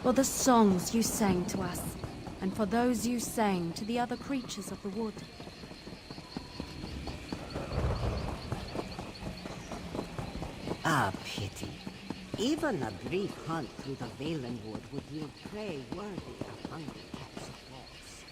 For the songs you sang to us, and for those you sang to the other creatures of the wood. Ah, pity. Even a brief hunt through the Valenwood would yield prey worthy of hungry cats of wolves.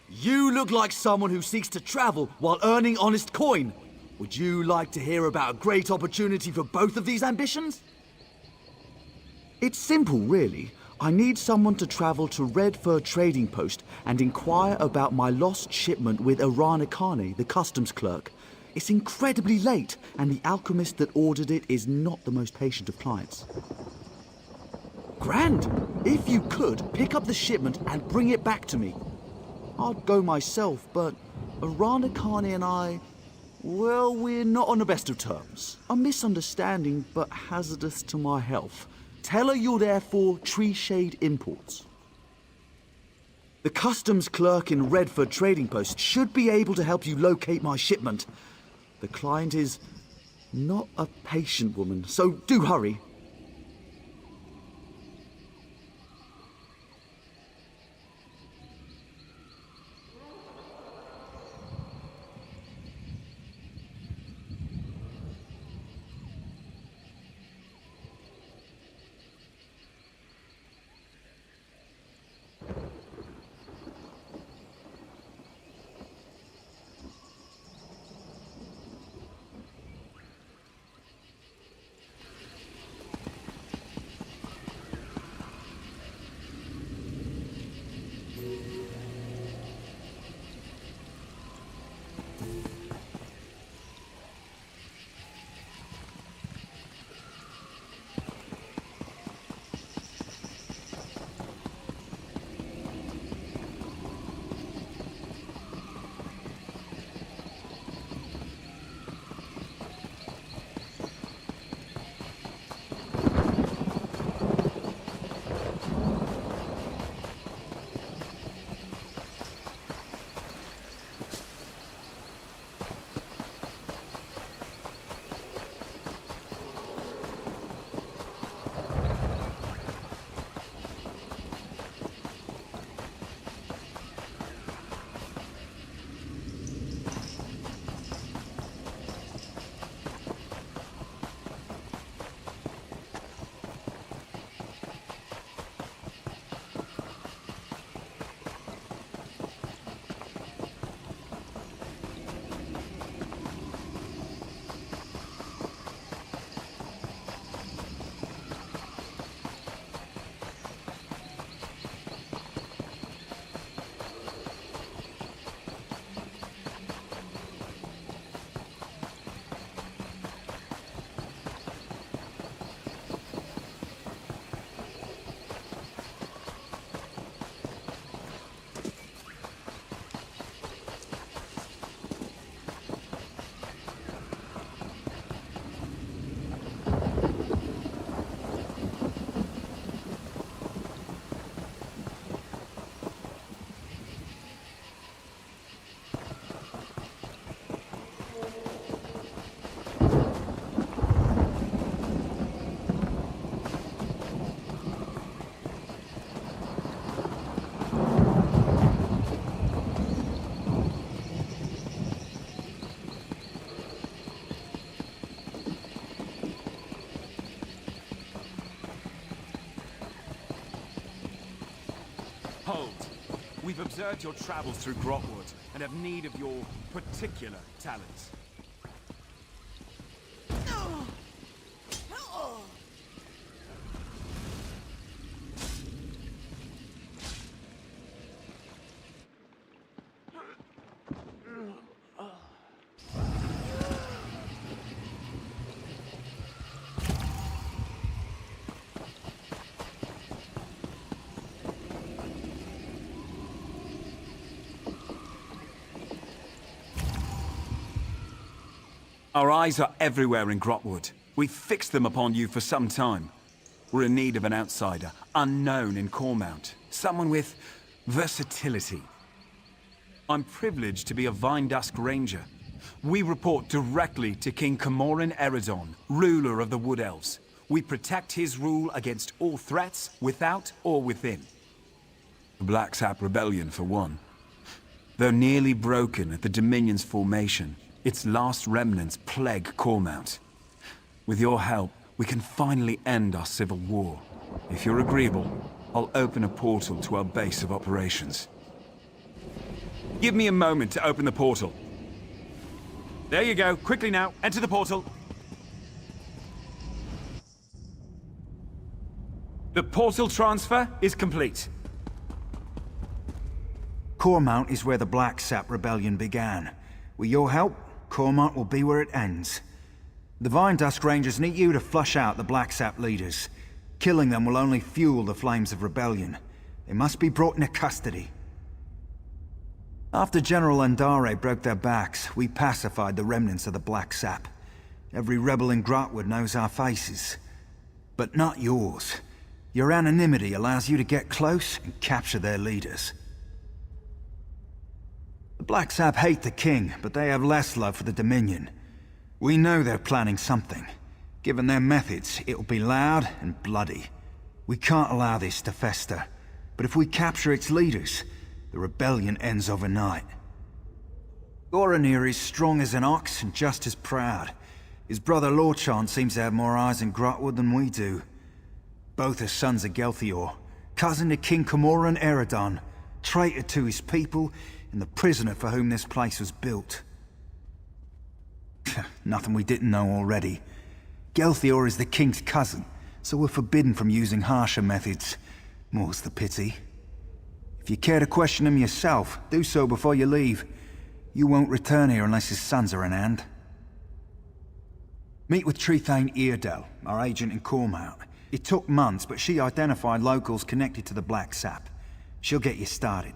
You look like someone who seeks to travel while earning honest coin. Would you like to hear about a great opportunity for both of these ambitions? It's simple, really. I need someone to travel to Redford Trading Post and inquire about my lost shipment with Kane, the customs clerk. It's incredibly late, and the alchemist that ordered it is not the most patient of clients. Grand! If you could, pick up the shipment and bring it back to me. I'd go myself, but Kane and I, well, we're not on the best of terms. A misunderstanding, but hazardous to my health. Tell her you're there for Tree Shade Imports. The customs clerk in Redford Trading Post should be able to help you locate my shipment. The client is not a patient woman, so do hurry. Hold. We've observed your travels through Grahtwood and have need of your particular talents. Our eyes are everywhere in Grahtwood. We've fixed them upon you for some time. We're in need of an outsider, unknown in Cormount. Someone with versatility. I'm privileged to be a Vindusk Ranger. We report directly to King Camoran Eredon, ruler of the Wood Elves. We protect his rule against all threats, without or within. The Black Sap Rebellion, for one. Though nearly broken at the Dominion's formation, its last remnants plague Cormount. With your help, we can finally end our civil war. If you're agreeable, I'll open a portal to our base of operations. Give me a moment to open the portal. There you go. Quickly now, enter the portal. The portal transfer is complete. Cormount is where the Black Sap Rebellion began. With your help, Cormount will be where it ends. The Vindusk Rangers need you to flush out the Black Sap leaders. Killing them will only fuel the flames of rebellion. They must be brought into custody. After General Andare broke their backs, we pacified the remnants of the Black Sap. Every rebel in Grahtwood knows our faces. But not yours. Your anonymity allows you to get close and capture their leaders. The Black Sap hate the king, but they have less love for the Dominion. We know they're planning something. Given their methods, it'll be loud and bloody. We can't allow this to fester. But if we capture its leaders, the rebellion ends overnight. Goranir is strong as an ox and just as proud. His brother Lorchan seems to have more eyes in Grahtwood than we do. Both are sons of Gelthior, cousin to King Camoran Eredon, traitor to his people, and the prisoner for whom this place was built. Nothing we didn't know already. Gelthior is the king's cousin, so we're forbidden from using harsher methods. More's the pity. If you care to question him yourself, do so before you leave. You won't return here unless his sons are in hand. Meet with Trethane Eardell, our agent in Cormount. It took months, but she identified locals connected to the Black Sap. She'll get you started.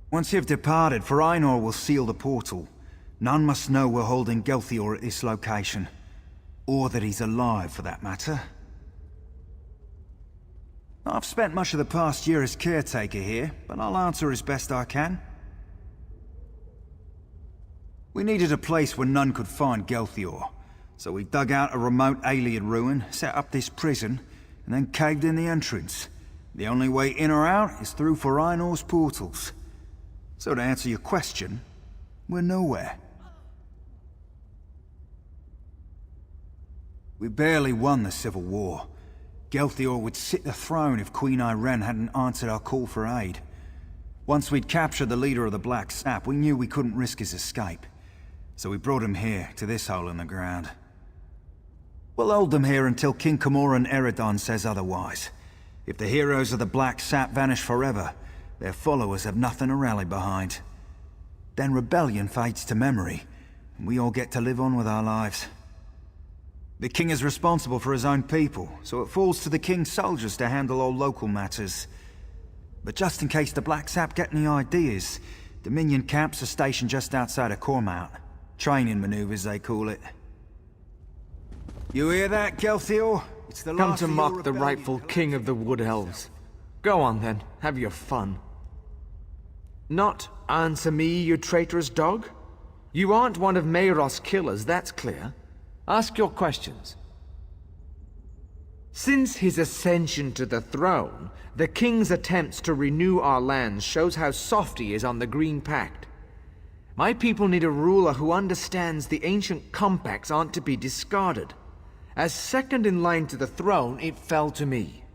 Once you've departed, Farinor will seal the portal. None must know we're holding Gelthior at this location. Or that he's alive, for that matter. I've spent much of the past year as caretaker here, but I'll answer as best I can. We needed a place where none could find Gelthior, so we dug out a remote alien ruin, set up this prison, and then caved in the entrance. The only way in or out is through Farinor's portals. So to answer your question, we're nowhere. We barely won the Civil War. Gelthior would sit the throne if Queen Irene hadn't answered our call for aid. Once we'd captured the leader of the Black Sap, we knew we couldn't risk his escape. So we brought him here, to this hole in the ground. We'll hold them here until King Camoran Eredon says otherwise. If the heroes of the Black Sap vanish forever, their followers have nothing to rally behind. Then rebellion fades to memory, and we all get to live on with our lives. The king is responsible for his own people, so it falls to the king's soldiers to handle all local matters. But just in case the Black Sap get any ideas, Dominion camps are stationed just outside of Cormount. Training maneuvers, they call it. You hear that, Gelthior? It's the Come last to of your mock the rebellion. rightful king of the Wood Elves. Go on then, have your fun. Not answer me, you traitorous dog? You aren't one of Mayros' killers, that's clear. Ask your questions. Since his ascension to the throne, the king's attempts to renew our lands shows how soft he is on the Green Pact. My people need a ruler who understands the ancient compacts aren't to be discarded. As second in line to the throne, it fell to me.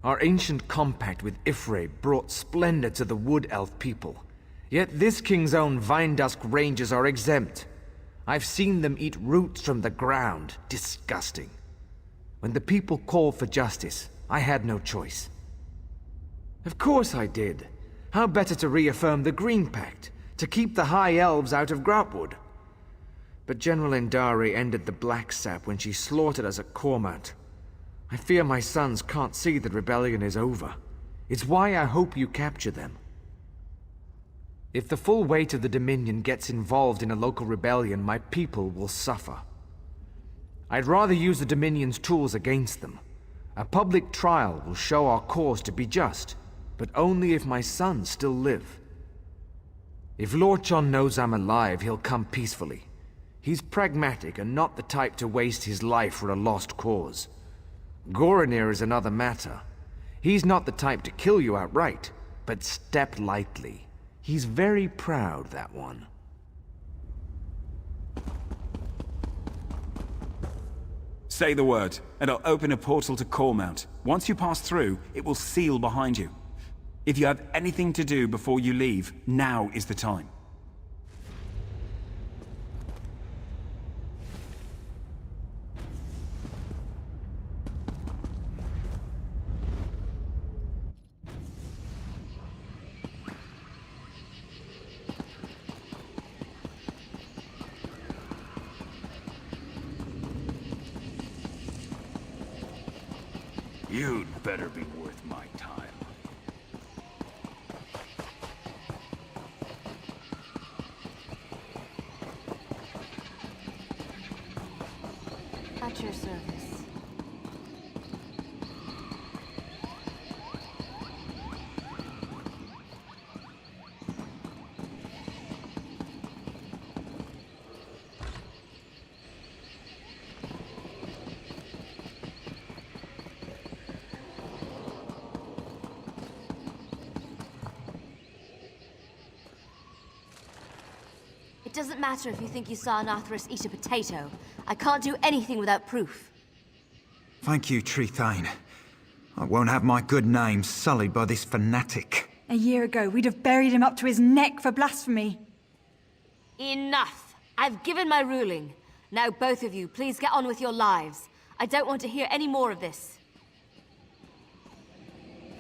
Our ancient compact with Ifre brought splendor to the Wood Elf people. Yet this king's own Vindusk Rangers are exempt. I've seen them eat roots from the ground. Disgusting. When the people called for justice, I had no choice. Of course I did. How better to reaffirm the Green Pact, to keep the High Elves out of Grahtwood? But General Endari ended the Black Sap when she slaughtered us at Cormount. I fear my sons can't see that rebellion is over. It's why I hope you capture them. If the full weight of the Dominion gets involved in a local rebellion, my people will suffer. I'd rather use the Dominion's tools against them. A public trial will show our cause to be just, but only if my sons still live. If Lord John knows I'm alive, he'll come peacefully. He's pragmatic and not the type to waste his life for a lost cause. Goranir is another matter. He's not the type to kill you outright, but step lightly. He's very proud, that one. Say the word, and I'll open a portal to Cormount. Once you pass through, it will seal behind you. If you have anything to do before you leave, now is the time. You'd better be worth my time. At your service. It doesn't matter if you think you saw an Arthurus eat a potato. I can't do anything without proof. Thank you, Trethane. I won't have my good name sullied by this fanatic. A year ago, we'd have buried him up to his neck for blasphemy. Enough! I've given my ruling. Now both of you, please get on with your lives. I don't want to hear any more of this.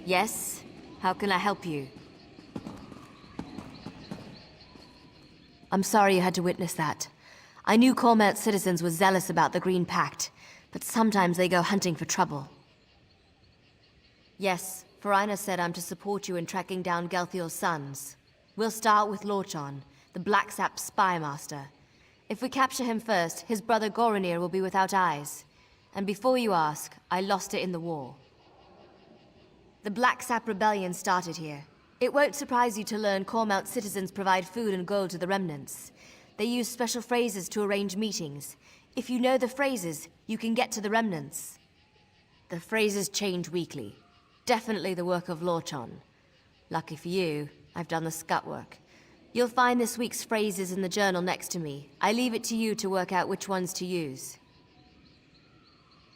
Yes? How can I help you? I'm sorry you had to witness that. I knew Cormount's citizens were zealous about the Green Pact, but sometimes they go hunting for trouble. Yes, Farina said I'm to support you in tracking down Gelthior's sons. We'll start with Lorchon, the Black Sap spy master. If we capture him first, his brother Goranir will be without eyes. And before you ask, I lost it in the war. The Black Sap rebellion started here. It won't surprise you to learn Cormount citizens provide food and gold to the remnants. They use special phrases to arrange meetings. If you know the phrases, you can get to the remnants. The phrases change weekly. Definitely the work of Lorchon. Lucky for you, I've done the scut work. You'll find this week's phrases in the journal next to me. I leave it to you to work out which ones to use.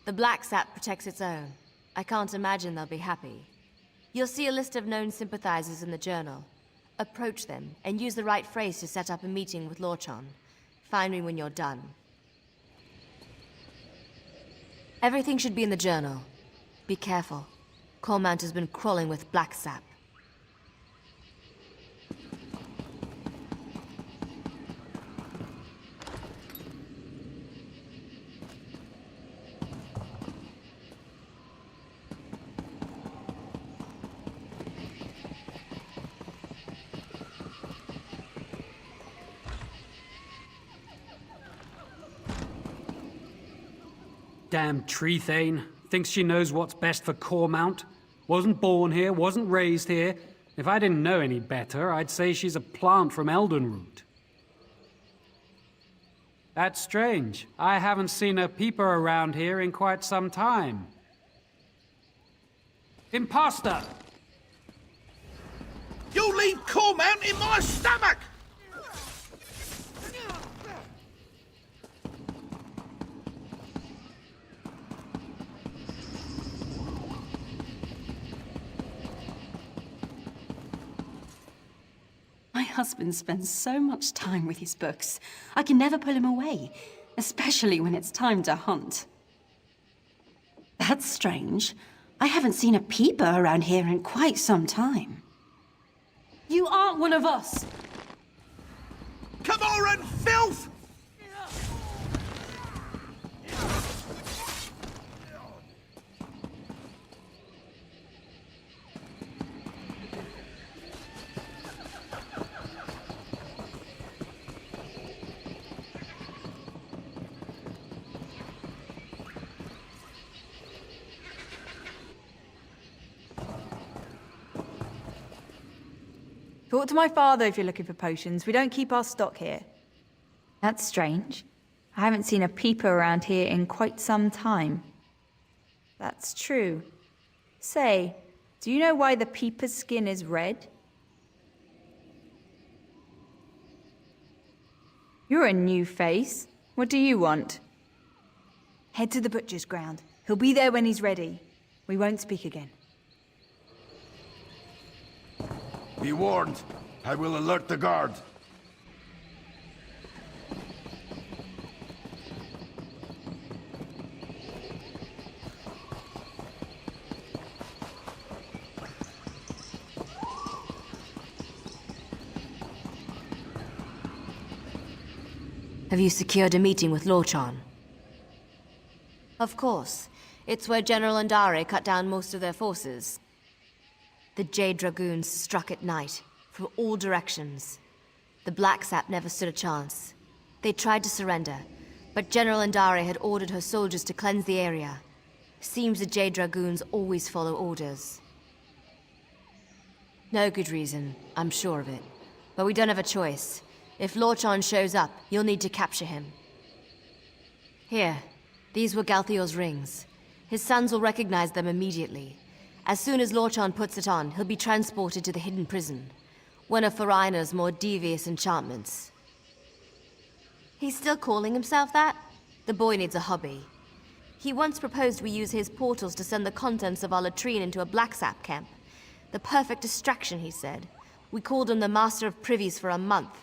The Black Sap protects its own. I can't imagine they'll be happy. You'll see a list of known sympathizers in the journal. Approach them, and use the right phrase to set up a meeting with Lorchon. Find me when you're done. Everything should be in the journal. Be careful. Cormount has been crawling with Black Sap. Damn Trethane. Thinks she knows what's best for Cormount. Wasn't born here, wasn't raised here. If I didn't know any better, I'd say she's a plant from Eldenroot. That's strange. I haven't seen a peeper around here in quite some time. Imposter! You leave Cormount in my stomach! My husband spends so much time with his books. I can never pull him away, especially when it's time to hunt. That's strange. I haven't seen a peeper around here in quite some time. You aren't one of us! Come on, and filth! Talk to my father if you're looking for potions. We don't keep our stock here. That's strange. I haven't seen a peeper around here in quite some time. That's true. Say, do you know why the peeper's skin is red? You're a new face. What do you want? Head to the butcher's ground. He'll be there when he's ready. We won't speak again. Be warned. I will alert the guard. Have you secured a meeting with Lorchan? Of course. It's where General Andare cut down most of their forces. The Jade Dragoons struck at night, from all directions. The Black Sap never stood a chance. They tried to surrender, but General Andare had ordered her soldiers to cleanse the area. Seems the Jade Dragoons always follow orders. No good reason, I'm sure of it. But we don't have a choice. If Lorchan shows up, you'll need to capture him. Here, these were Galthior's rings. His sons will recognize them immediately. As soon as Lorchan puts it on, he'll be transported to the hidden prison. One of Farina's more devious enchantments. He's still calling himself that? The boy needs a hobby. He once proposed we use his portals to send the contents of our latrine into a Black Sap camp. The perfect distraction, he said. We called him the Master of Privies for a month.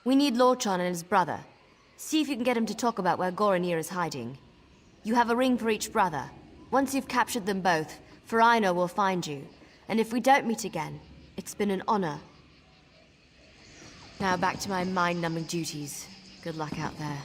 We need Lorchan and his brother. See if you can get him to talk about where Goronir is hiding. You have a ring for each brother. Once you've captured them both, Farina will find you. And if we don't meet again, it's been an honor. Now back to my mind-numbing duties. Good luck out there.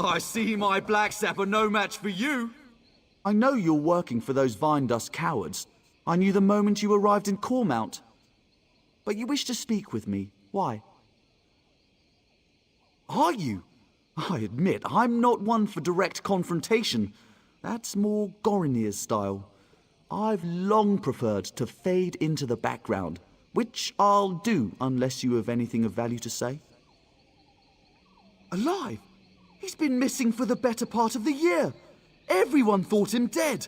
I see my Black Sap are no match for you. I know you're working for those Vine Dust cowards. I knew the moment you arrived in Cormount. But you wish to speak with me. Why? Are you? I admit, I'm not one for direct confrontation. That's more Goronir's style. I've long preferred to fade into the background, which I'll do unless you have anything of value to say. Alive? He's been missing for the better part of the year. Everyone thought him dead.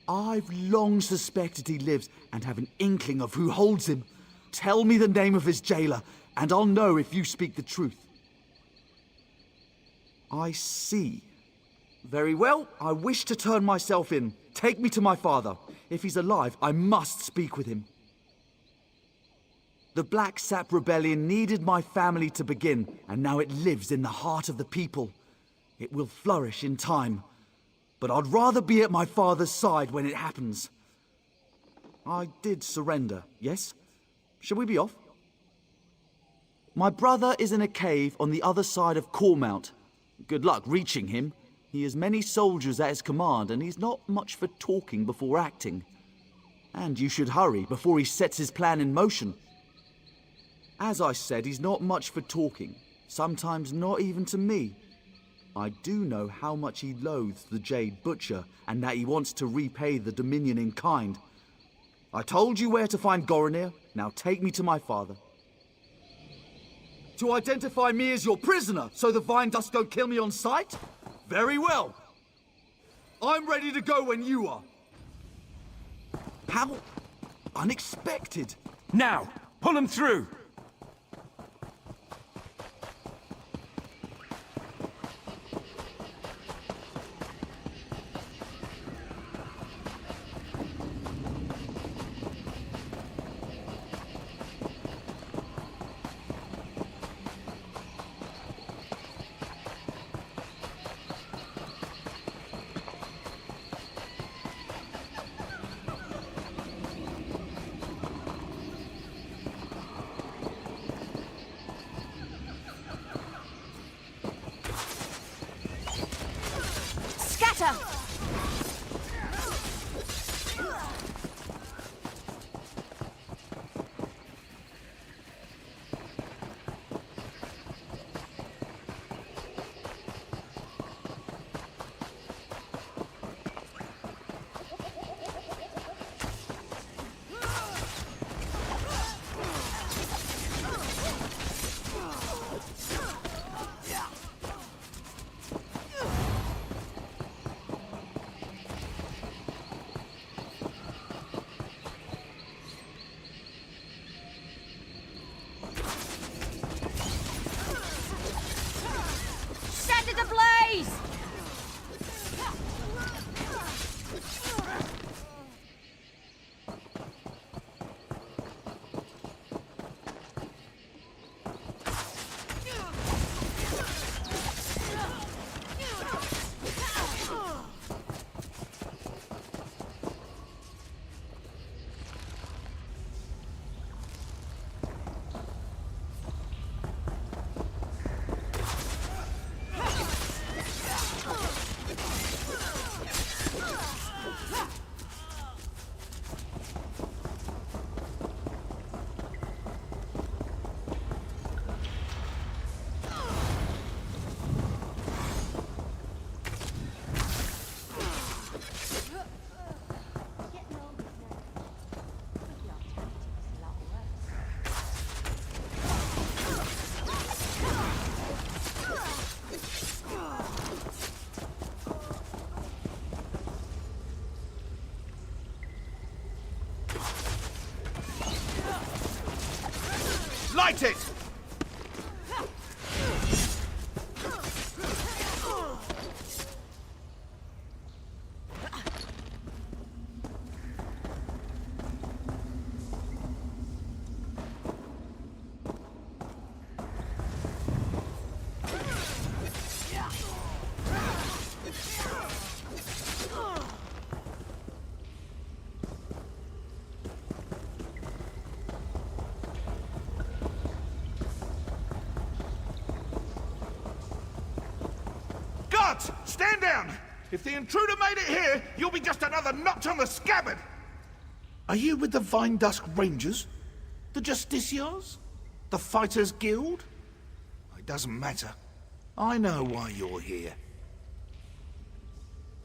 I've long suspected he lives and have an inkling of who holds him. Tell me the name of his jailer, and I'll know if you speak the truth. I see. Very well, I wish to turn myself in. Take me to my father. If he's alive, I must speak with him. The Black Sap Rebellion needed my family to begin, and now it lives in the heart of the people. It will flourish in time, but I'd rather be at my father's side when it happens. I did surrender, yes? Shall we be off? My brother is in a cave on the other side of Cormount. Good luck reaching him. He has many soldiers at his command, and he's not much for talking before acting. And you should hurry before he sets his plan in motion. As I said, he's not much for talking, sometimes not even to me. I do know how much he loathes the Jade Butcher, and that he wants to repay the Dominion in kind. I told you where to find Goronir, now take me to my father. To identify me as your prisoner, so the vine dust don't kill me on sight? Very well. I'm ready to go when you are. How unexpected. Now, pull them through! Scatter! Set it ablaze! Light it! Guards, stand down! If the intruder made it here, you'll be just another notch on the scabbard! Are you with the Vine Dusk Rangers? The Justiciars? The Fighters Guild? It doesn't matter. I know why you're here.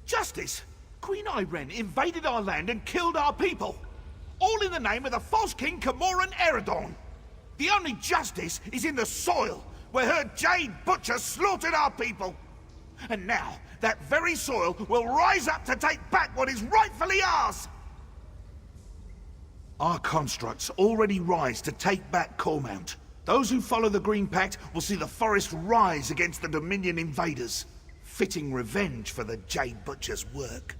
Justice! Queen Irene invaded our land and killed our people! All in the name of the false king Camoran Eredon! The only justice is in the soil, where her Jade Butcher slaughtered our people! And now, that very soil will rise up to take back what is rightfully ours! Our constructs already rise to take back Cormount. Those who follow the Green Pact will see the forest rise against the Dominion invaders, fitting revenge for the Jade Butcher's work.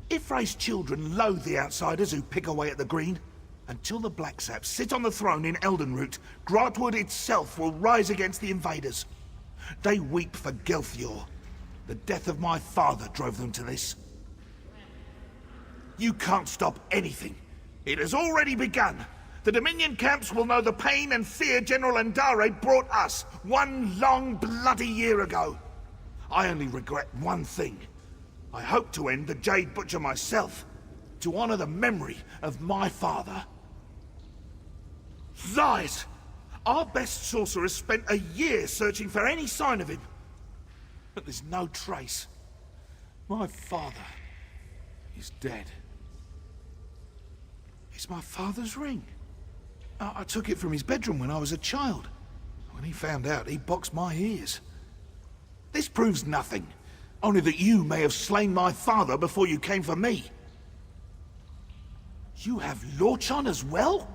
Ifray's children loathe the outsiders who pick away at the Green. Until the Black Saps sit on the throne in Eldenroot, Grahtwood itself will rise against the invaders. They weep for Gelthior. The death of my father drove them to this. You can't stop anything. It has already begun. The Dominion camps will know the pain and fear General Andare brought us one long, bloody year ago. I only regret one thing. I hope to end the Jade Butcher myself, to honor the memory of my father. Lies! Our best sorcerers spent a year searching for any sign of him. But there's no trace. My father is dead. It's my father's ring. I took it from his bedroom when I was a child. When he found out, he boxed my ears. This proves nothing. Only that you may have slain my father before you came for me. You have Lorchon as well?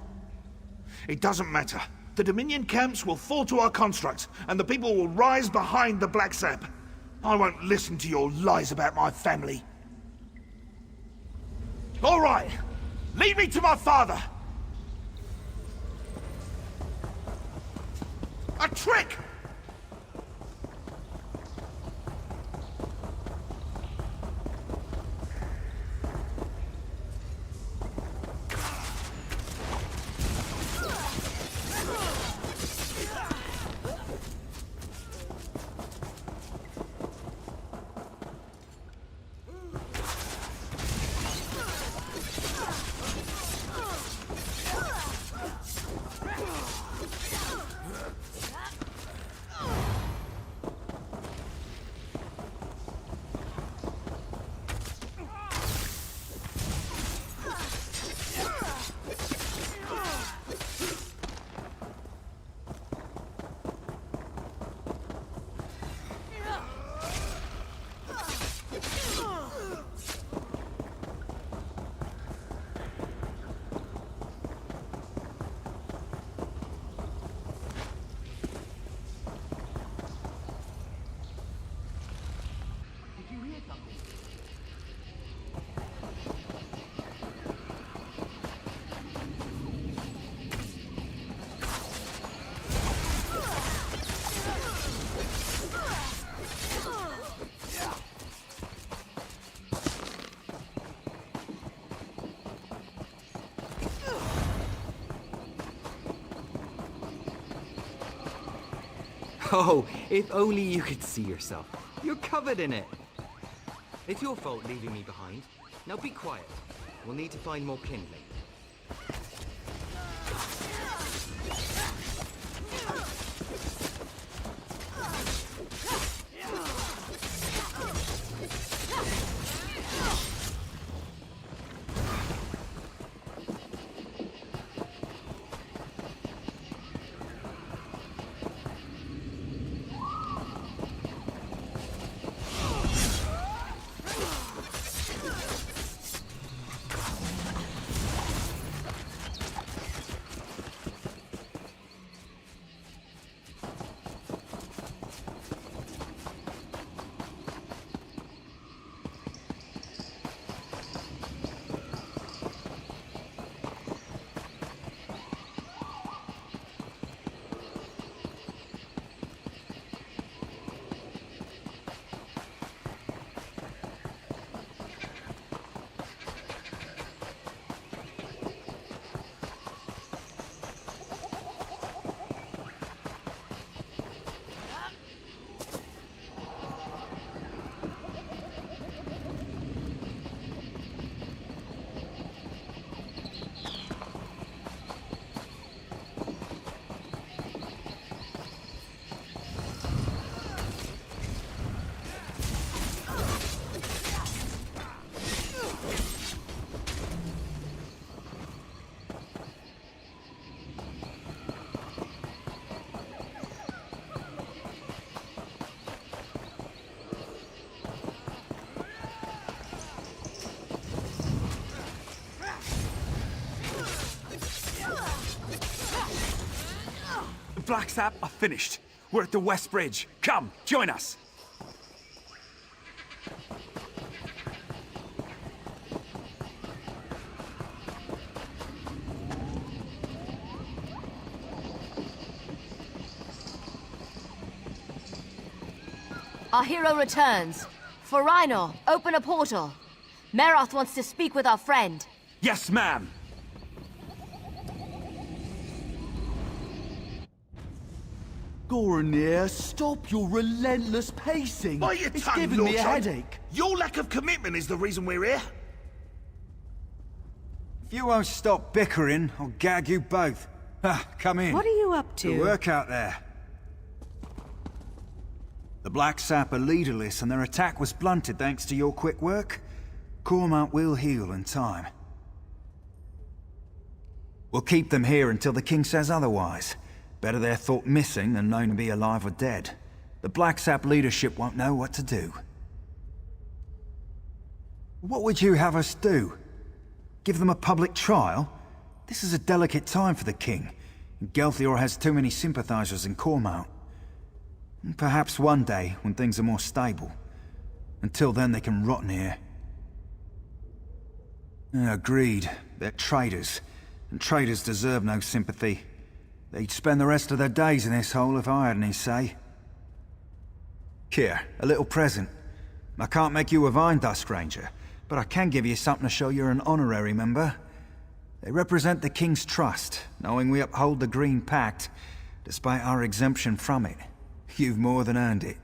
It doesn't matter. The Dominion camps will fall to our constructs, and the people will rise behind the Black Sap. I won't listen to your lies about my family. All right, lead me to my father. A trick! Oh, if only you could see yourself. You're covered in it. It's your fault leaving me behind. Now be quiet. We'll need to find more kindling. Black Sap are finished. We're at the West Bridge. Come, join us. Our hero returns. Forainor, open a portal. Meroth wants to speak with our friend. Yes, ma'am. Goranir, stop your relentless pacing. Bite your it's tongue, giving me a Lorchon. headache. Your lack of commitment is the reason we're here. If you won't stop bickering, I'll gag you both. Come in. What are you up to? Good work out there. The Black Sap are leaderless and their attack was blunted thanks to your quick work. Cormount will heal in time. We'll keep them here until the king says otherwise. Better they're thought missing than known to be alive or dead. The Black Sap leadership won't know what to do. What would you have us do? Give them a public trial? This is a delicate time for the king. Gelthior has too many sympathizers in Cormount. Perhaps one day, when things are more stable. Until then, they can rot in here. Agreed. They're traitors. And traitors deserve no sympathy. They'd spend the rest of their days in this hole if I had any say. Here, a little present. I can't make you a vine dust ranger, but I can give you something to show you're an honorary member. They represent the King's trust, knowing we uphold the Green Pact, despite our exemption from it. You've more than earned it.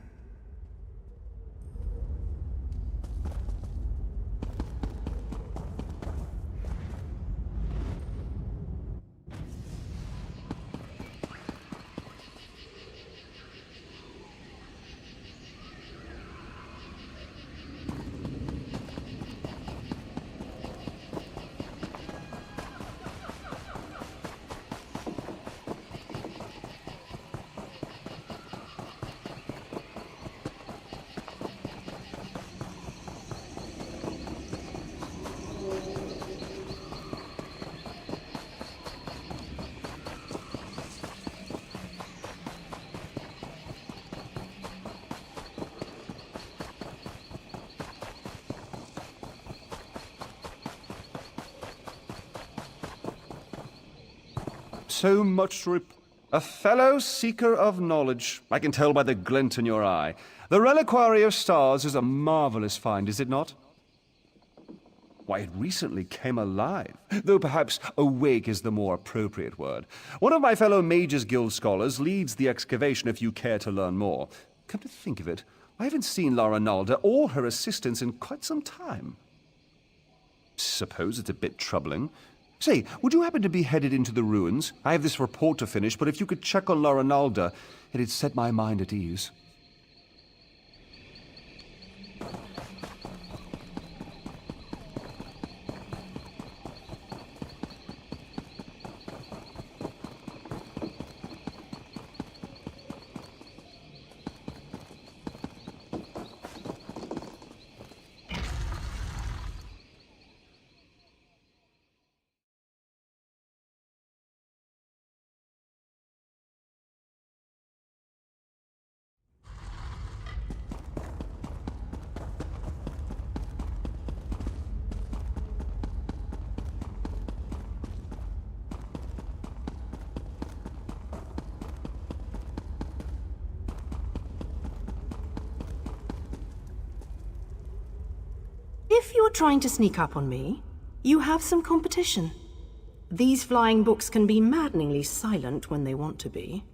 So much a fellow seeker of knowledge. I can tell by the glint in your eye. The Reliquary of Stars is a marvelous find, is it not? Why, it recently came alive, though perhaps awake is the more appropriate word. One of my fellow Mages Guild scholars leads the excavation if you care to learn more. Come to think of it, I haven't seen Lara Nalda or her assistants in quite some time. Suppose it's a bit troubling. Say, would you happen to be headed into the ruins? I have this report to finish, but if you could check on Lara Nalda, it'd set my mind at ease. If you're trying to sneak up on me, you have some competition. These flying books can be maddeningly silent when they want to be.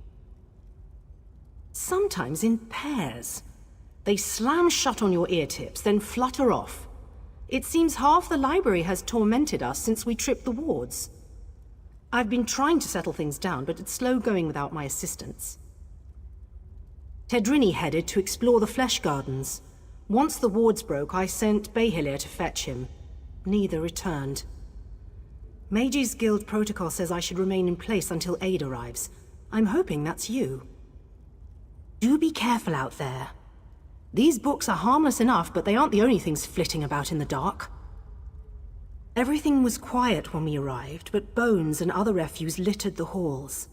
Sometimes in pairs. They slam shut on your ear tips, then flutter off. It seems half the library has tormented us since we tripped the wards. I've been trying to settle things down, but it's slow going without my assistance. Tedrini headed to explore the Flesh Gardens. Once the wards broke, I sent Behilir to fetch him. Neither returned. Mages Guild protocol says I should remain in place until aid arrives. I'm hoping that's you. Do be careful out there. These books are harmless enough, but they aren't the only things flitting about in the dark. Everything was quiet when we arrived, but bones and other refuse littered the halls.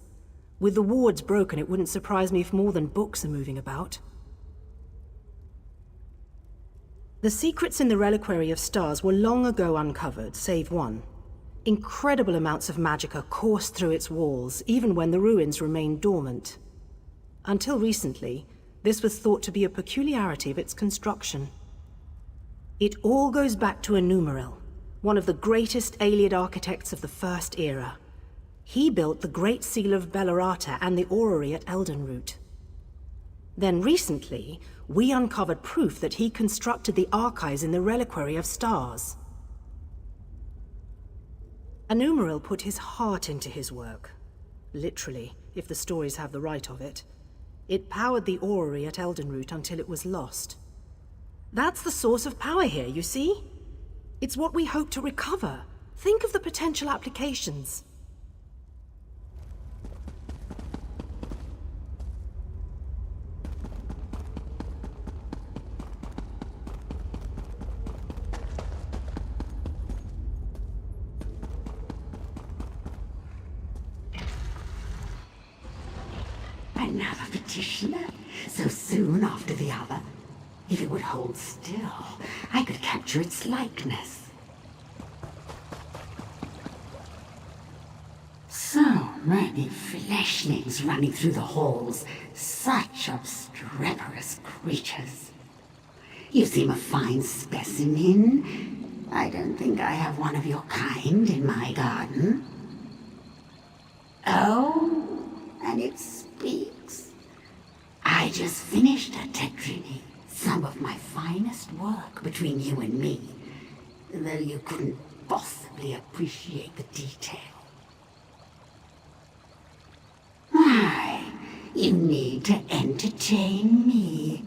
With the wards broken, it wouldn't surprise me if more than books are moving about. The secrets in the Reliquary of Stars were long ago uncovered, save one. Incredible amounts of magicka coursed through its walls, even when the ruins remained dormant. Until recently, this was thought to be a peculiarity of its construction. It all goes back to Enumeril, one of the greatest Ayleid architects of the First Era. He built the Great Seal of Bellerata and the orrery at Eldenroot. Then recently, we uncovered proof that he constructed the archives in the Reliquary of Stars. Enumeril put his heart into his work. Literally, if the stories have the right of it. It powered the orrery at Eldenroot until it was lost. That's the source of power here, you see? It's what we hope to recover. Think of the potential applications. Another petitioner? So soon after the other? If it would hold still, I could capture its likeness. So many fleshlings running through the halls. Such obstreperous creatures. You seem a fine specimen. I don't think I have one of your kind in my garden. Oh, and it speaks. I just finished a tetriny. Some of my finest work between you and me. Though you couldn't possibly appreciate the detail. Why, you need to entertain me.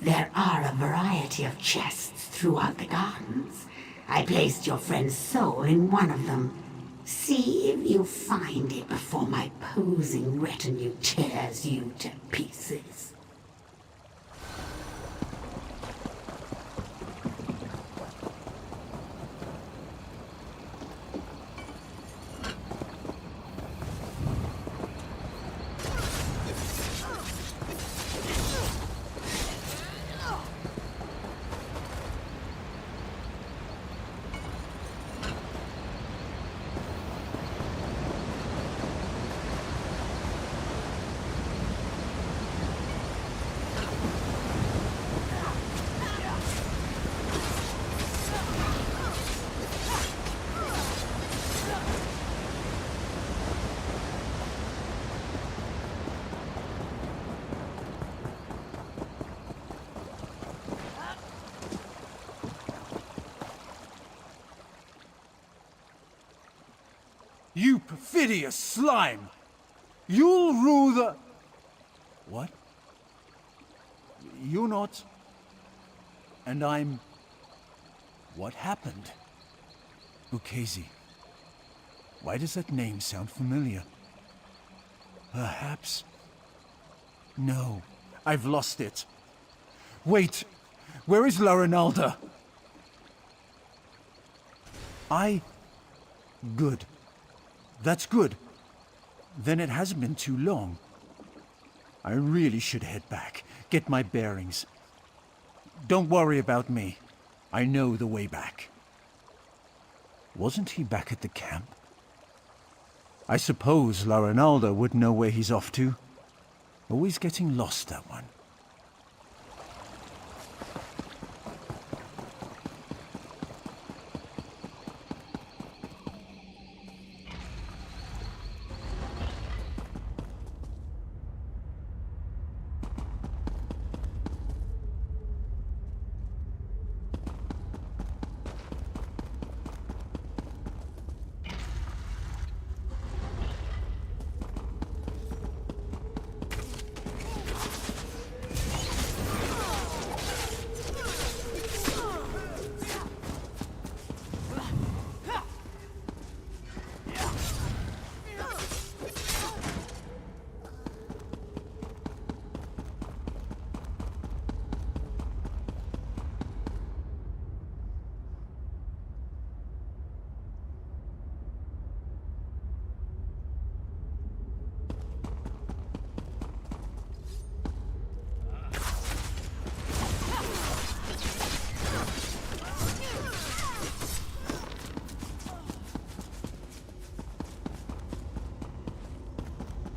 There are a variety of chests throughout the gardens. I placed your friend's soul in one of them. See if you find it before my posing retinue tears you to pieces. You perfidious slime! You'll rule the... What? You're not... And I'm... What happened? Ukezi. Why does that name sound familiar? Perhaps... No, I've lost it. Wait! Where is La Ronalda? Good. That's good. Then it hasn't been too long. I really should head back, get my bearings. Don't worry about me. I know the way back. Wasn't he back at the camp? I suppose La Ronalda would know where he's off to. Always getting lost, that one.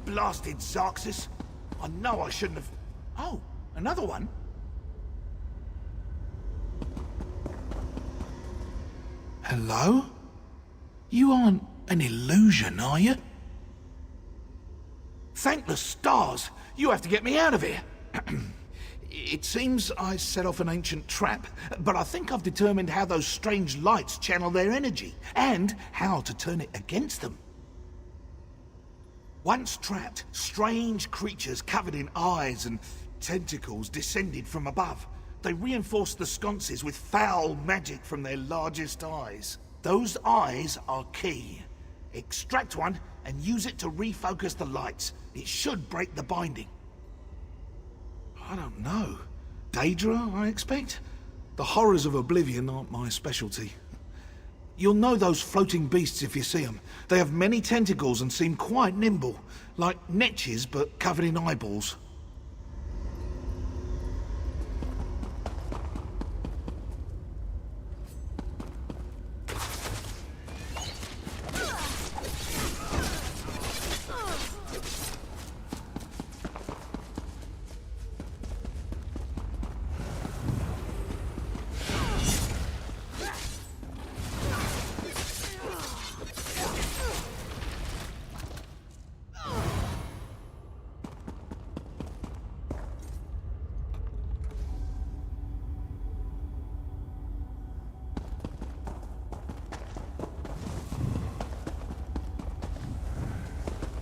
Blasted Zarxus! I know I shouldn't have... Oh, another one? Hello? You aren't an illusion, are you? Thank the stars! You have to get me out of here! It seems I set off an ancient trap, but I think I've determined how those strange lights channel their energy, and how to turn it against them. Once trapped, strange creatures covered in eyes and tentacles descended from above. They reinforced the sconces with foul magic from their largest eyes. Those eyes are key. Extract one and use it to refocus the lights. It should break the binding. I don't know. Daedra, I expect? The horrors of Oblivion aren't my specialty. You'll know those floating beasts if you see them. They have many tentacles and seem quite nimble, like netches but covered in eyeballs.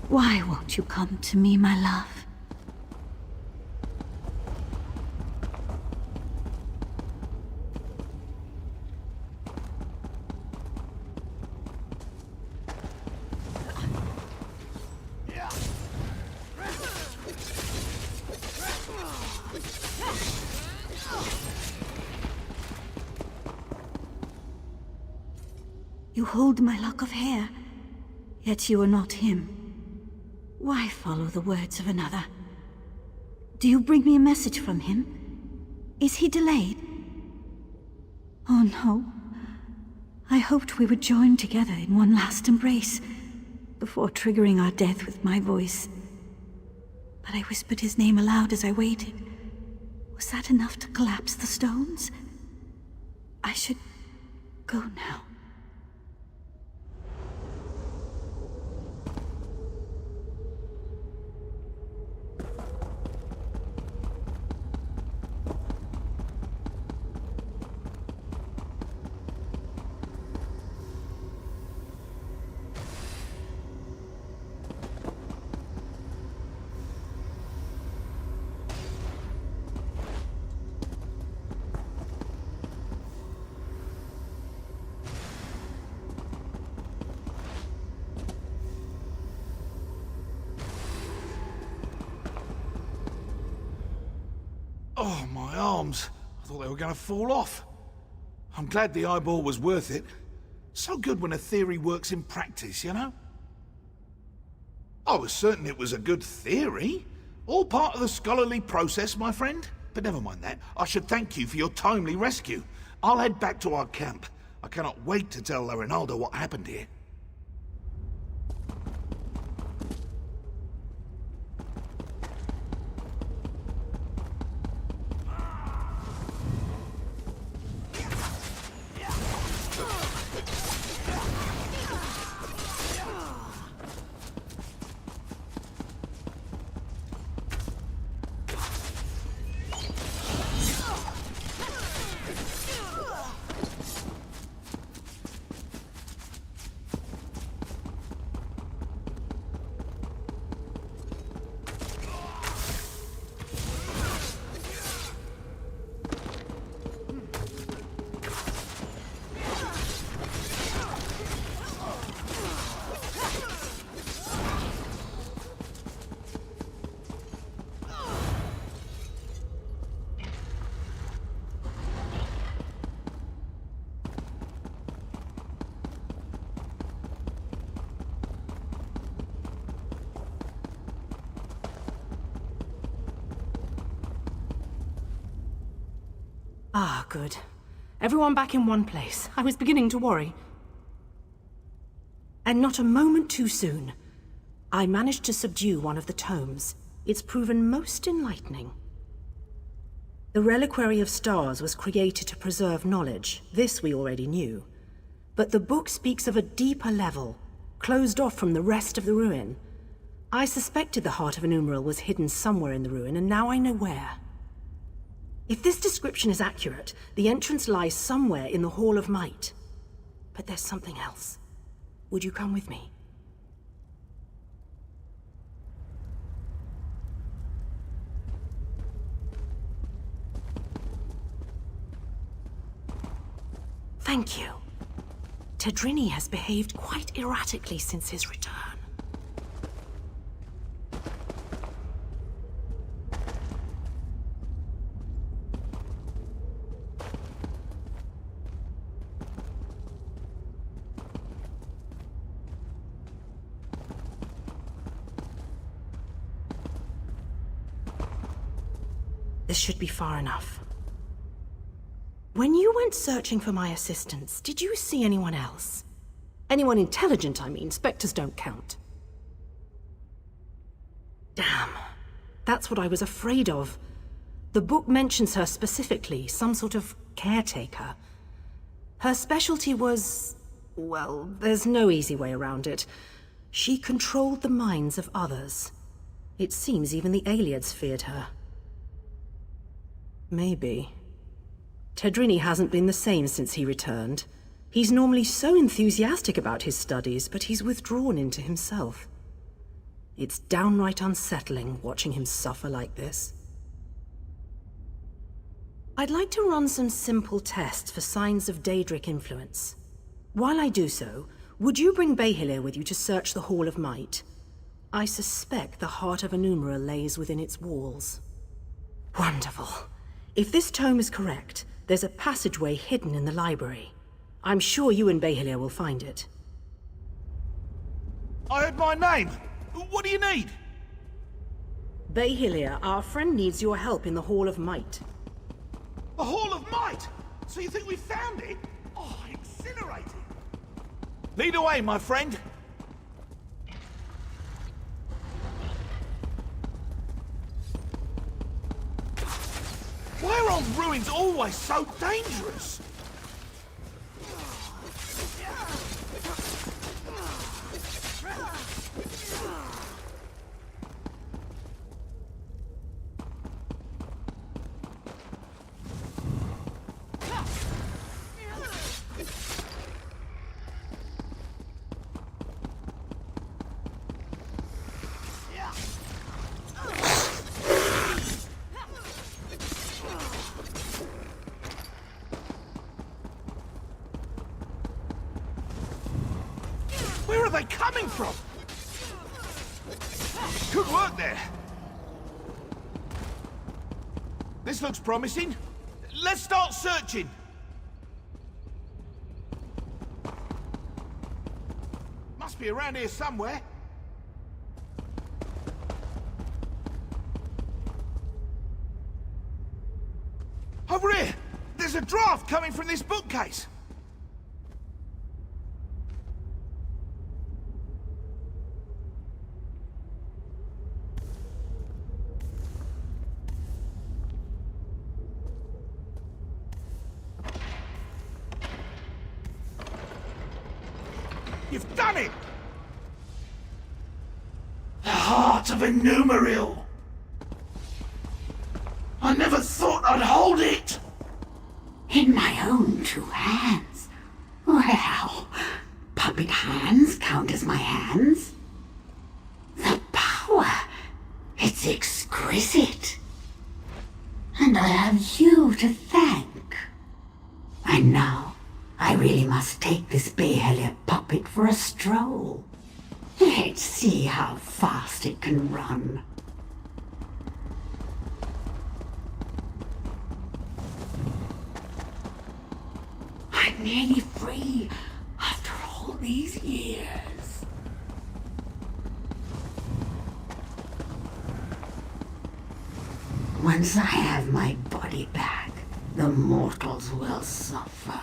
Why won't you come to me, my love? You hold my lock of hair, yet you are not him. Why follow the words of another? Do you bring me a message from him? Is he delayed? Oh no. I hoped we would join together in one last embrace, before triggering our death with my voice. But I whispered his name aloud as I waited. Was that enough to collapse the stones? I should go now. Oh, my arms. I thought they were going to fall off. I'm glad the eyeball was worth it. So good when a theory works in practice, you know? I was certain it was a good theory. All part of the scholarly process, my friend. But never mind that. I should thank you for your timely rescue. I'll head back to our camp. I cannot wait to tell La Rinaldo what happened here. Ah, good. Everyone back in one place. I was beginning to worry. And not a moment too soon. I managed to subdue one of the tomes. It's proven most enlightening. The Reliquary of Stars was created to preserve knowledge. This we already knew. But the book speaks of a deeper level, closed off from the rest of the ruin. I suspected the Heart of an Umbral was hidden somewhere in the ruin, and now I know where. If this description is accurate, the entrance lies somewhere in the Hall of Might. But there's something else. Would you come with me? Thank you. Tedrini has behaved quite erratically since his return. This should be far enough. When you went searching for my assistance, did you see anyone else? Anyone intelligent, I mean. Spectres don't count. Damn. That's what I was afraid of. The book mentions her specifically, some sort of caretaker. Her specialty was... well, there's no easy way around it. She controlled the minds of others. It seems even the Aliads feared her. Maybe. Tedrini hasn't been the same since he returned. He's normally so enthusiastic about his studies, but he's withdrawn into himself. It's downright unsettling watching him suffer like this. I'd like to run some simple tests for signs of Daedric influence. While I do so, would you bring Behilir with you to search the Hall of Might? I suspect the heart of Anumeral lays within its walls. Wonderful. If this tome is correct, there's a passageway hidden in the library. I'm sure you and Behilir will find it. I heard my name. What do you need? Behilir, our friend needs your help in the Hall of Might. The Hall of Might? So you think we found it? Oh, exhilarating. Lead away, my friend. Why are old ruins always so dangerous? Where are they coming from? Good work there. This looks promising. Let's start searching. Must be around here somewhere. Over here! There's a draft coming from this bookcase. You've done it! The heart of Anumeral. I never thought I'd hold it. In my own two hands. Well, puppet hands count as my hands. The power. It's exquisite. And I have you to thank. And now, I really must take this Behilir puppet for a stroll. Let's see how fast it can run. I'm nearly free after all these years. Once I have my body back, the mortals will suffer.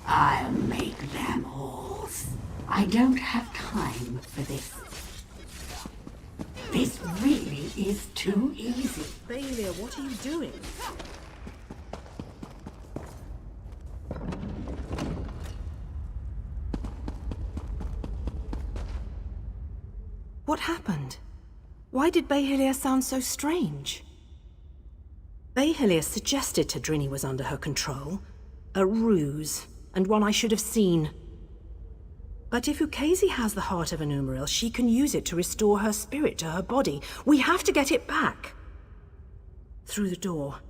I'll make them horse. I don't have time for this. This really is too easy. Behilir, what are you doing? What happened? Why did Behilir sound so strange? Behilir suggested Tedrini was under her control. A ruse, and one I should have seen. But if Ukezi has the heart of Anumeral, she can use it to restore her spirit to her body. We have to get it back. Through the door.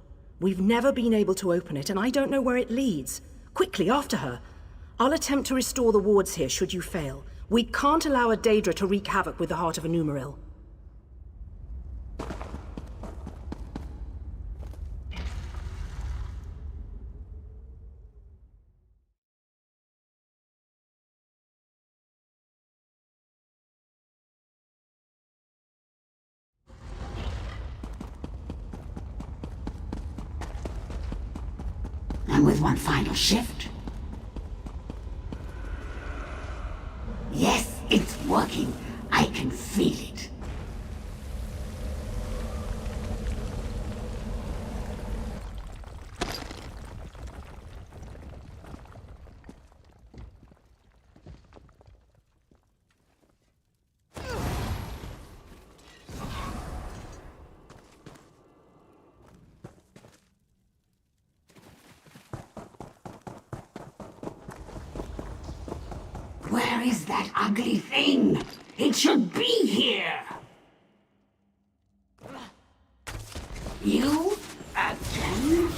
We've never been able to open it, and I don't know where it leads. Quickly, after her. I'll attempt to restore the wards here, should you fail. We can't allow a Daedra to wreak havoc with the heart of Anumeral. And with one final shift. Yes, it's working. I can feel it. Where is that ugly thing? It should be here! You? Again?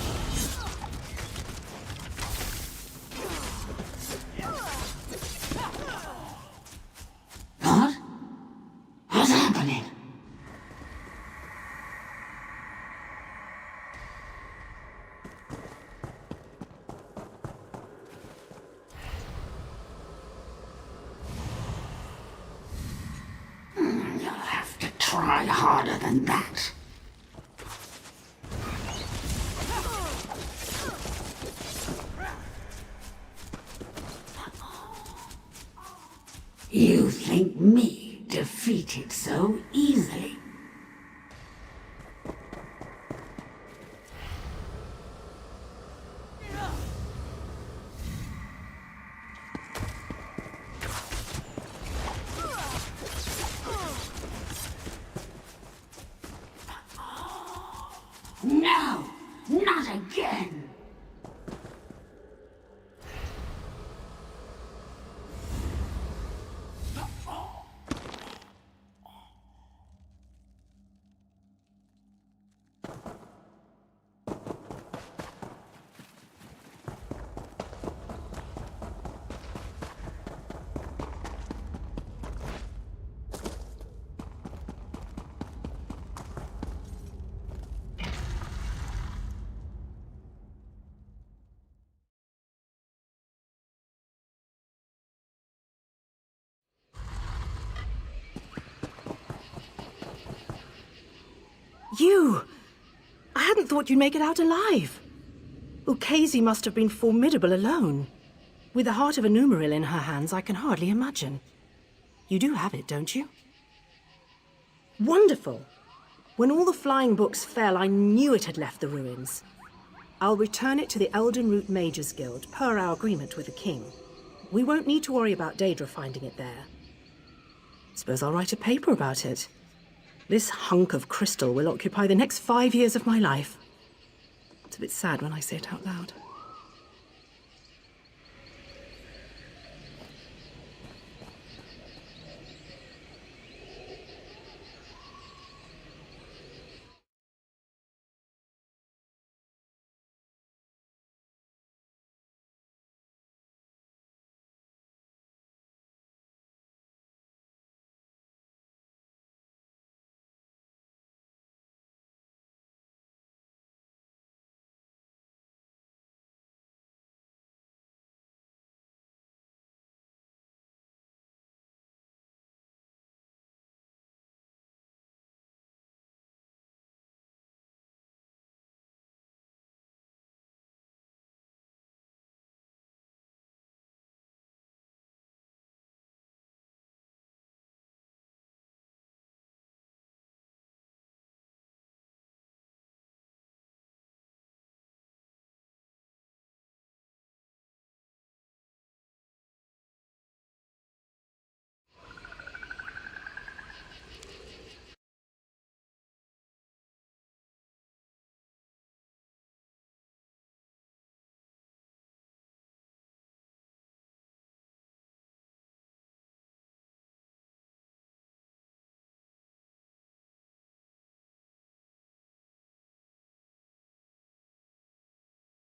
What? What's happening? You'll have to try harder than that. You think me defeated so easily? No, not again. You! I hadn't thought you'd make it out alive. Ukezi must have been formidable alone. With the heart of a Numeril in her hands, I can hardly imagine. You do have it, don't you? Wonderful! When all the flying books fell, I knew it had left the ruins. I'll return it to the Eldenroot Mages Guild, per our agreement with the king. We won't need to worry about Daedra finding it there. Suppose I'll write a paper about it. This hunk of crystal will occupy the next 5 years of my life. It's a bit sad when I say it out loud.